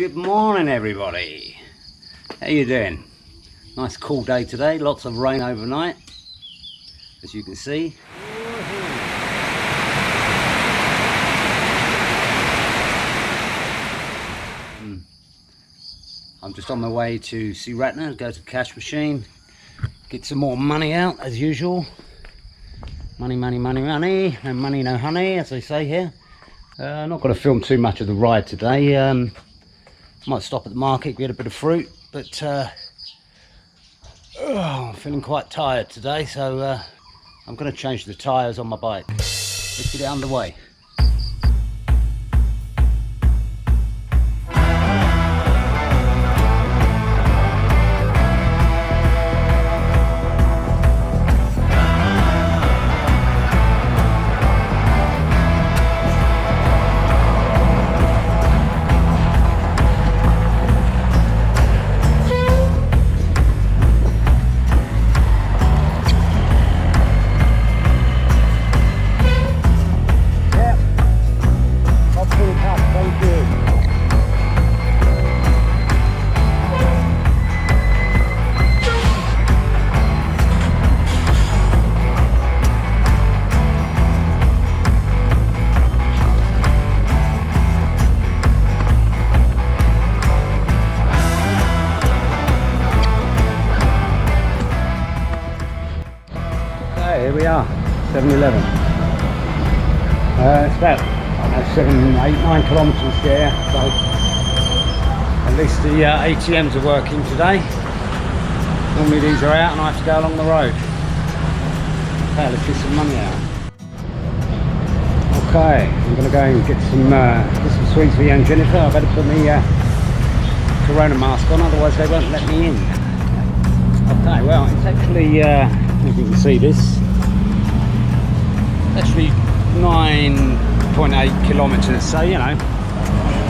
Good morning, everybody. How you doing? Nice cool day today. Lots of rain overnight, as you can see. I'm just on my way to see Ratner, go to the cash machine, get some more money out as usual. Money, money, money, money. No money, no honey, as they say here. I'm not going to film too much of the ride today. Might stop at the market, get a bit of fruit, but I'm feeling quite tired today, so I'm going to change the tyres on my bike. Let's get it underway. Here we are, 7-Eleven. It's about 7, 8, 9 kilometres there, so at least the ATMs are working today. Normally these are out and I have to go along the road. Okay, let's get some money out. Okay, I'm going to go and get some sweets for young Jennifer. I better put my corona mask on, otherwise they won't let me in. Okay, well, it's actually, if you can see this, actually 9.8 kilometres, so you know,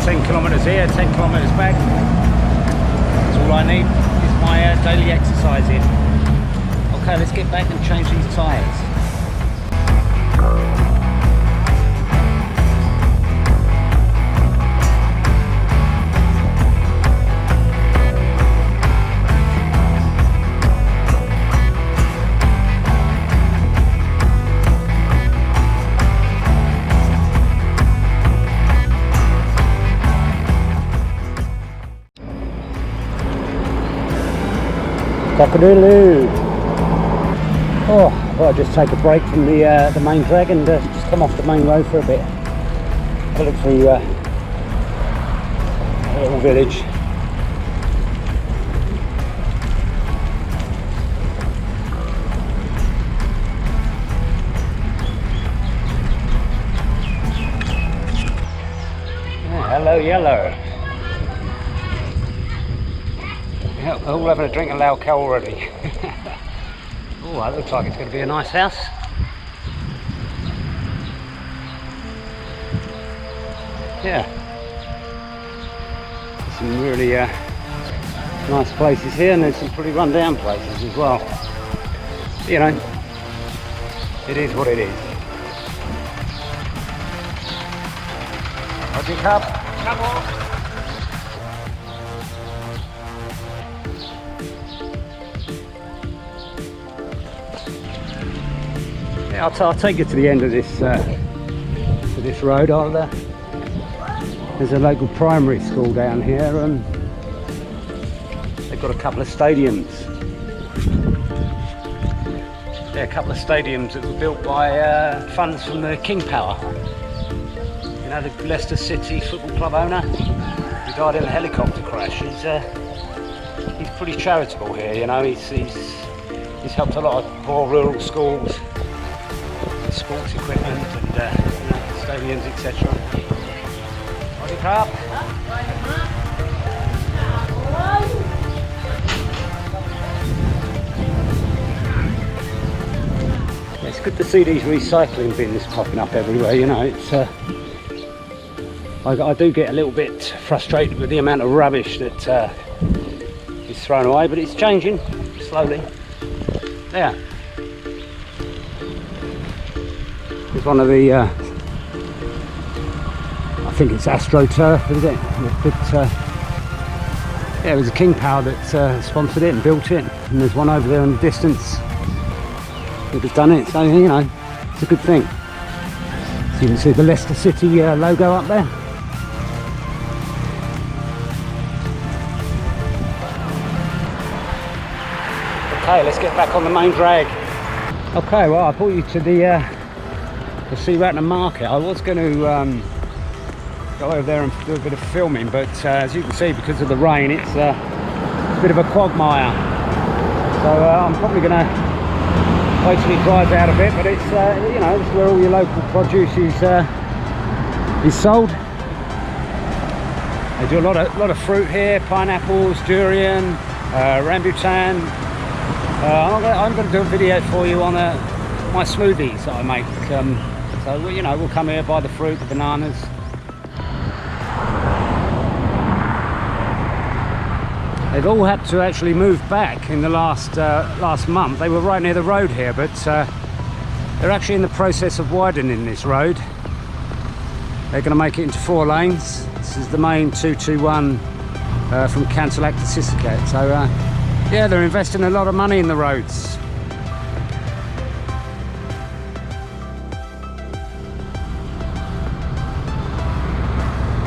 10 kilometres here, 10 kilometres back. That's all I need is my daily exercise here. Okay, let's get back and change these tyres. Cockadoo. Oh, I thought I'd just take a break from the main drag and just come off the main road for a bit. Have a look through a little village. Hello, yellow. All having a drink of loud cow already. Oh, that looks like it's going to be a nice house. Yeah. There's some really nice places here, and there's some pretty run down places as well. You know, it is what it is. Logic up. Come on. I'll take you to the end of this road. There's a local primary school down here, and they've got a couple of stadiums. Yeah, a couple of stadiums that were built by funds from the King Power. You know, the Leicester City Football Club owner who died in a helicopter crash. He's pretty charitable here. You know, he's helped a lot of poor rural schools. Sports equipment and stadiums, etc. Body crap. It's good to see these recycling bins popping up everywhere. You know, it's I do get a little bit frustrated with the amount of rubbish that is thrown away, but it's changing slowly. There. It's one of the, I think it's AstroTurf, is it? A bit Yeah, it was a King Power that sponsored it and built it, and there's one over there in the distance that has done it, so you know, it's a good thing. So you can see the Leicester City logo up there. Okay, let's get back on the main drag. Okay, well, I brought you to the Sea Ratner Market. I was going to go over there and do a bit of filming, but as you can see, because of the rain, it's a bit of a quagmire. So I'm probably going to basically drive out a bit, but it's you know, this is where all your local produce is sold. They do a lot of fruit here: pineapples, durian, rambutan. I'm going to do a video for you on my smoothies that I make. So you know, we'll come here, buy the fruit, the bananas. They've all had to actually move back in the last month. They were right near the road here, but they're actually in the process of widening this road. They're going to make it into 4 lanes. This is the main 221 from Cantilac to Sisaket. So yeah, they're investing a lot of money in the roads.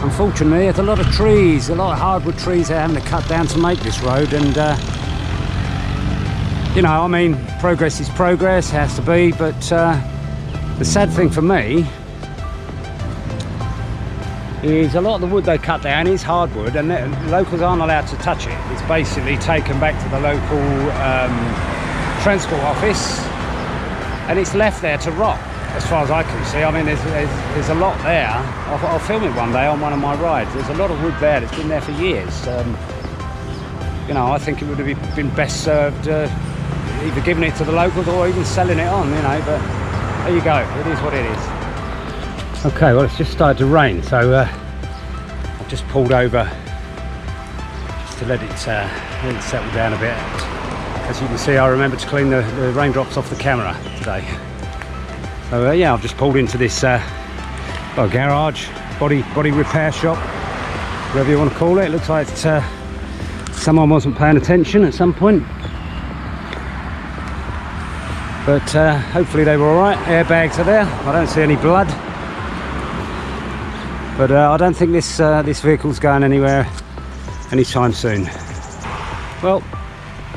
Unfortunately, there's a lot of trees, a lot of hardwood trees they're having to cut down to make this road, and you know, I mean, progress is progress, has to be, but the sad thing for me is a lot of the wood they cut down is hardwood, and the locals aren't allowed to touch it. It's basically taken back to the local transport office, and it's left there to rot, as far as I can see. I mean, there's a lot there. I'll film it one day on one of my rides. There's a lot of wood there that's been there for years. You know, I think it would have been best served either giving it to the locals or even selling it on, you know, but there you go, it is what it is. Okay, well, it's just started to rain, so I've just pulled over just to let it settle down a bit. As you can see, I remember to clean the raindrops off the camera today. So yeah, I've just pulled into this well, garage, body repair shop, whatever you want to call it. It looks like someone wasn't paying attention at some point, but hopefully they were all right. Airbags are there. I don't see any blood. But I don't think this vehicle's going anywhere anytime soon. Well,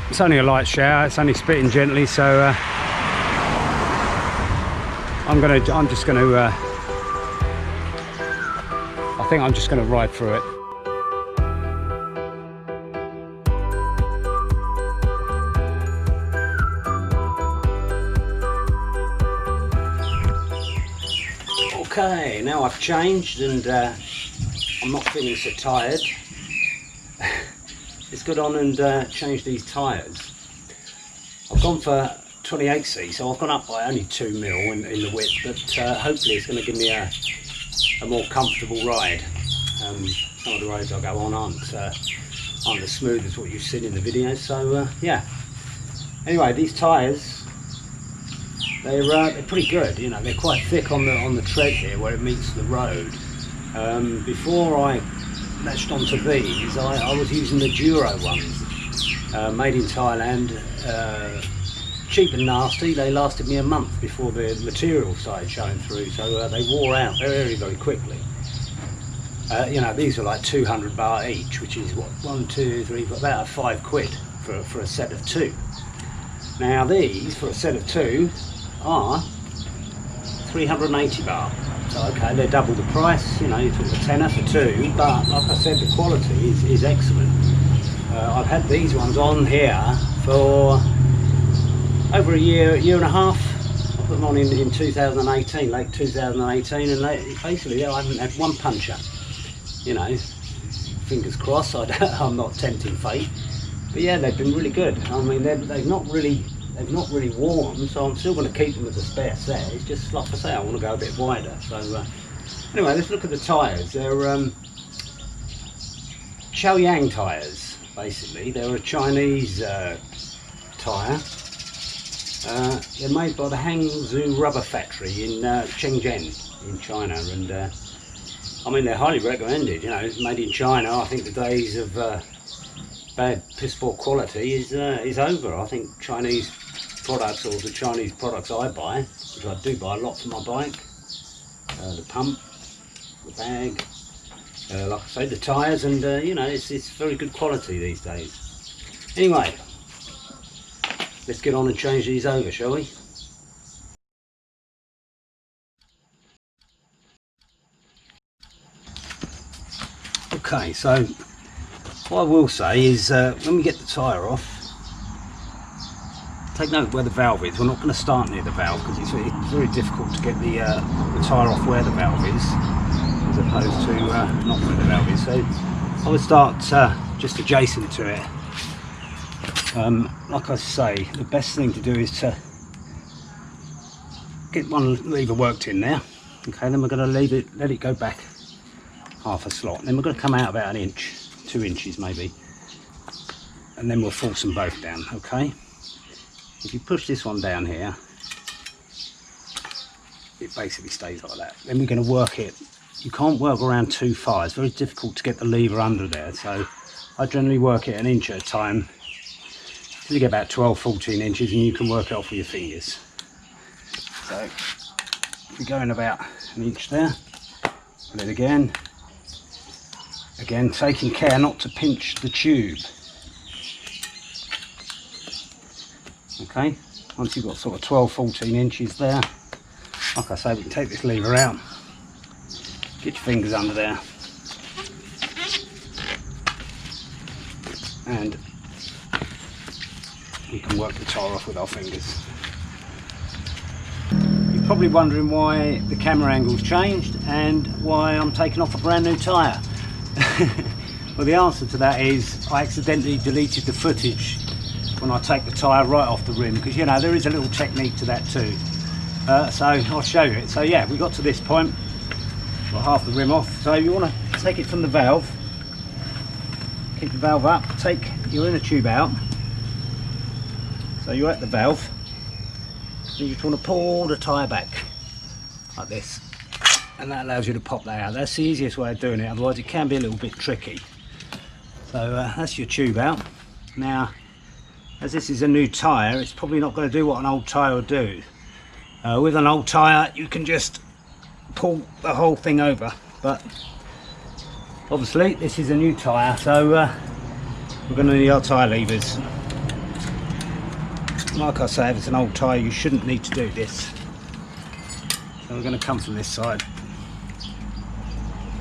it's only a light shower. It's only spitting gently, so I'm just gonna. I think I'm just gonna ride through it. Okay, now I've changed and I'm not feeling so tired. Let's go on and change these tyres. I've gone for 28C, so I've gone up by only 2 mil in the width, but hopefully it's going to give me a more comfortable ride. Some of the roads I go on aren't as smooth as what you've seen in the video, so yeah. Anyway, these tyres, they're pretty good. You know, they're quite thick on the tread here where it meets the road. Before I latched onto these, I was using the Duro ones, made in Thailand, cheap and nasty. They lasted me a month before the material started showing through, so they wore out very quickly. You know, these are like 200 baht each, which is what, 1, 2, 3, about £5 for a set of 2. Now these, for a set of 2, are 380 baht. So okay, they're double the price. You know, you took a tenner for 2, but like I said, the quality is excellent. I've had these ones on here for over a year and a half. I put them on in 2018, late 2018, and basically I haven't had one puncture. You know, fingers crossed. I'm not tempting fate, but yeah, they've been really good. I mean, they've not really worn, so I'm still going to keep them as a spare set. It's just like I say, I want to go a bit wider. So anyway, let's look at the tyres. They're Chaoyang tyres, basically. They're a Chinese tyre. They're made by the Hangzhou Rubber Factory in Shenzhen in China, and I mean, they're highly recommended. You know, it's made in China. I think the days of bad piss poor quality is over. I think Chinese products, or the Chinese products I buy, which I do buy a lot for my bike, the pump, the bag, like I say, the tyres, and you know, it's very good quality these days. Anyway, let's get on and change these over, shall we? Okay, so what I will say is when we get the tyre off, take note where the valve is. We're not going to start near the valve because it's very difficult to get the tyre off where the valve is, as opposed to not where the valve is. So I would start just adjacent to it. Like I say, the best thing to do is to get one lever worked in there. Okay, then we're going to let it go back half a slot. Then we're going to come out about 1 inch, 2 inches maybe, and then we'll force them both down. Okay. If you push this one down here, it basically stays like that. Then we're going to work it. You can't work around too far. It's very difficult to get the lever under there. So I generally work it 1 inch at a time till you get about 12-14 inches, and you can work it off with your fingers. So if we go in about 1 inch there, and then again, taking care not to pinch the tube. Okay, once you've got sort of 12-14 inches there, like I say, we can take this lever out, get your fingers under there, and we can work the tyre off with our fingers. You're probably wondering why the camera angle's changed and why I'm taking off a brand new tyre. Well, the answer to that is I accidentally deleted the footage when I take the tyre right off the rim, because you know there is a little technique to that too. So I'll show you it. So yeah, we got to this point, got half the rim off. So you want to take it from the valve, keep the valve up, take your inner tube out. So you're at the valve, then you just want to pull the tyre back like this, and that allows you to pop that out. That's the easiest way of doing it, otherwise it can be a little bit tricky. So that's your tube out. Now, as this is a new tyre, it's probably not going to do what an old tyre would do. With an old tyre, you can just pull the whole thing over, but obviously this is a new tyre, so we're going to need our tyre levers. Like I say, if it's an old tyre, you shouldn't need to do this. So we're going to come from this side.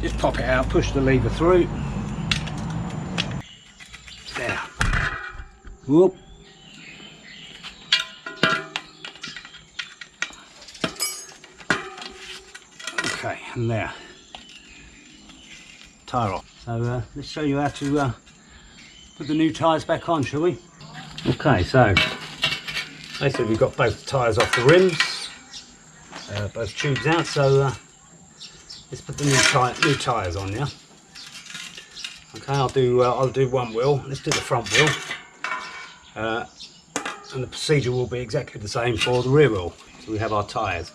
Just pop it out, push the lever through. There. Whoop. Okay, and there. Tyre off. So let's show you how to put the new tyres back on, shall we? Okay, so basically we've got both tyres off the rims, both tubes out. So let's put the new tyres on, yeah. Okay, I'll do one wheel. Let's do the front wheel, and the procedure will be exactly the same for the rear wheel. So we have our tyres.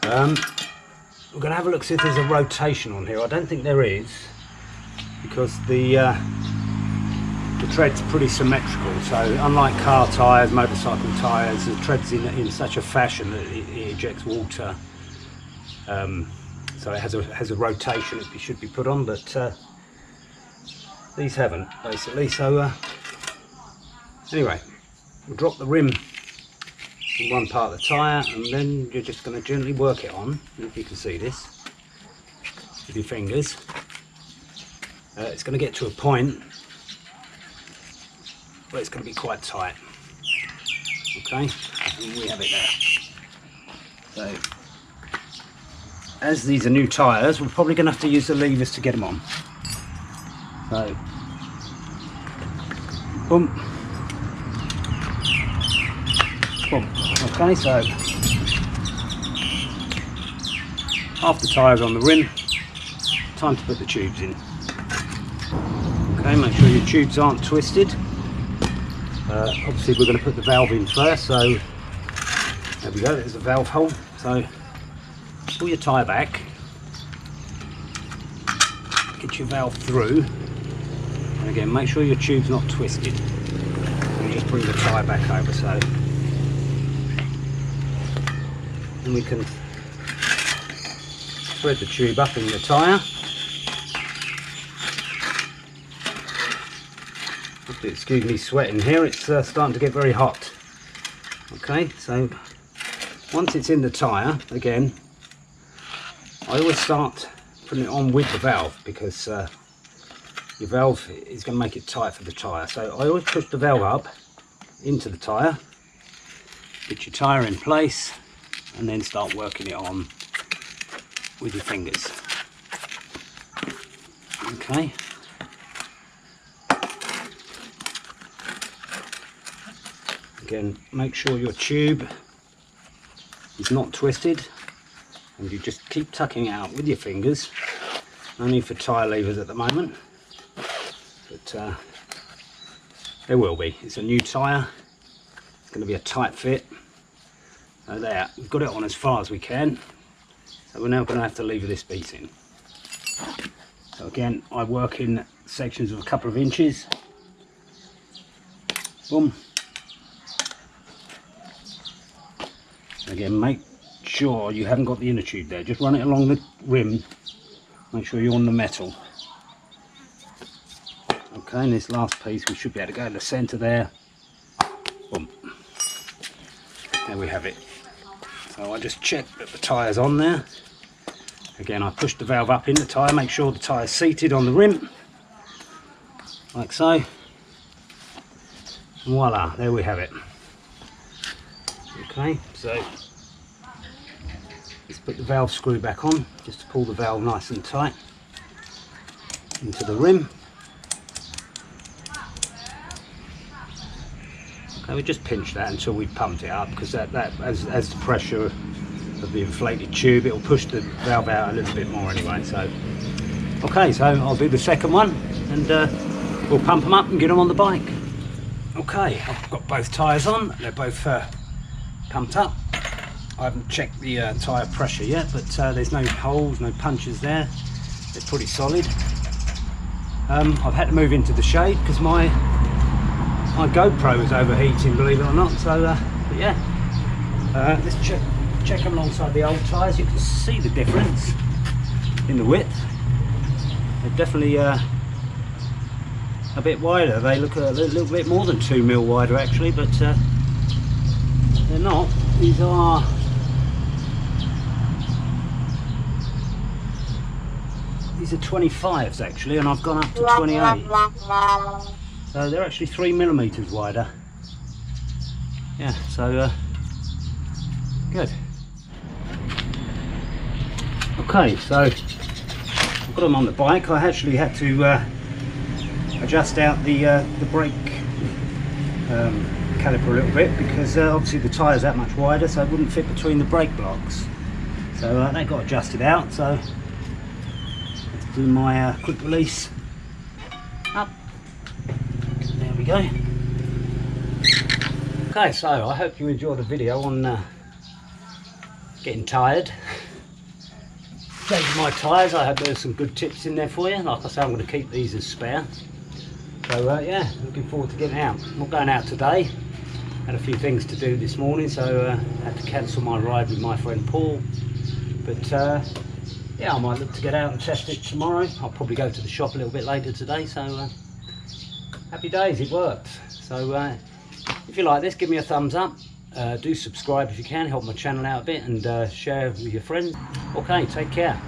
We're going to have a look, see if there's a rotation on here. I don't think there is, because the tread's pretty symmetrical. So unlike car tyres, motorcycle tyres, the tread's in such a fashion that it ejects water. So it has a rotation it should be put on, but these haven't, basically. So anyway, we'll drop the rim in one part of the tyre, and then you're just going to gently work it on, if you can see this, with your fingers. It's going to get to a point where it's going to be quite tight. Okay, and we have it there. So, as these are new tyres, we're probably going to have to use the levers to get them on. So, boom, boom. Okay, so half the tyres on the rim, time to put the tubes in. Okay, make sure your tubes aren't twisted. Obviously we're going to put the valve in first, so there we go, there's the valve hole. So pull your tyre back, get your valve through, And again, make sure your tube's not twisted. And just bring the tyre back over so. And we can thread the tube up in the tyre. Excuse me sweating here, it's starting to get very hot. Okay, so once it's in the tyre, again, I always start putting it on with the valve because your valve is going to make it tight for the tyre. So I always push the valve up into the tyre, get your tyre in place, and then start working it on with your fingers. Okay. Again, make sure your tube is not twisted, and you just keep tucking it out with your fingers. No need for tyre levers at the moment, but there will be. It's a new tyre, it's going to be a tight fit. So there, we've got it on as far as we can, so we're now going to have to lever this piece in. So again, I work in sections of a couple of inches. Boom. Again, make sure you haven't got the inner tube there, just run it along the rim, make sure you're on the metal. Okay, and this last piece we should be able to go in the centre there. Boom. There we have it. So I just check that the tyre's on there. Again, I push the valve up in the tyre, make sure the tyre's seated on the rim, like so. And voila, there we have it. Okay, so let's put the valve screw back on, just to pull the valve nice and tight into the rim. Okay, we just pinch that until we've pumped it up, because that as the pressure of the inflated tube, it will push the valve out a little bit more anyway. So, okay, so I'll do the second one, and we'll pump them up and get them on the bike. Okay, I've got both tyres on, they're both pumped up. I haven't checked the tyre pressure yet, but there's no holes, no punches there. They're pretty solid. I've had to move into the shade because my GoPro is overheating, believe it or not. So, but yeah, let's check them alongside the old tyres. You can see the difference in the width. They're definitely a bit wider. They look a little bit more than 2 mil wider actually, but they're not. These are These are 25s actually, and I've gone up to 28. So they're actually 3 millimeters wider. Yeah, so good. Okay, so I've got them on the bike. I actually had to adjust out the brake caliper a little bit, because obviously the tyre's that much wider, so it wouldn't fit between the brake blocks. So that got adjusted out. So let's do my quick release up. There we go. Okay, so I hope you enjoyed the video on getting tired, changing my tyres. I hope there's some good tips in there for you. Like I say, I'm going to keep these as spare. So yeah, looking forward to getting out. I'm not going out today. Had a few things to do this morning, so I had to cancel my ride with my friend Paul. But yeah, I might look to get out and test it tomorrow. I'll probably go to the shop a little bit later today. So happy days, it worked. So if you like this, give me a thumbs up. Do subscribe if you can, help my channel out a bit, and share with your friends. Okay, take care.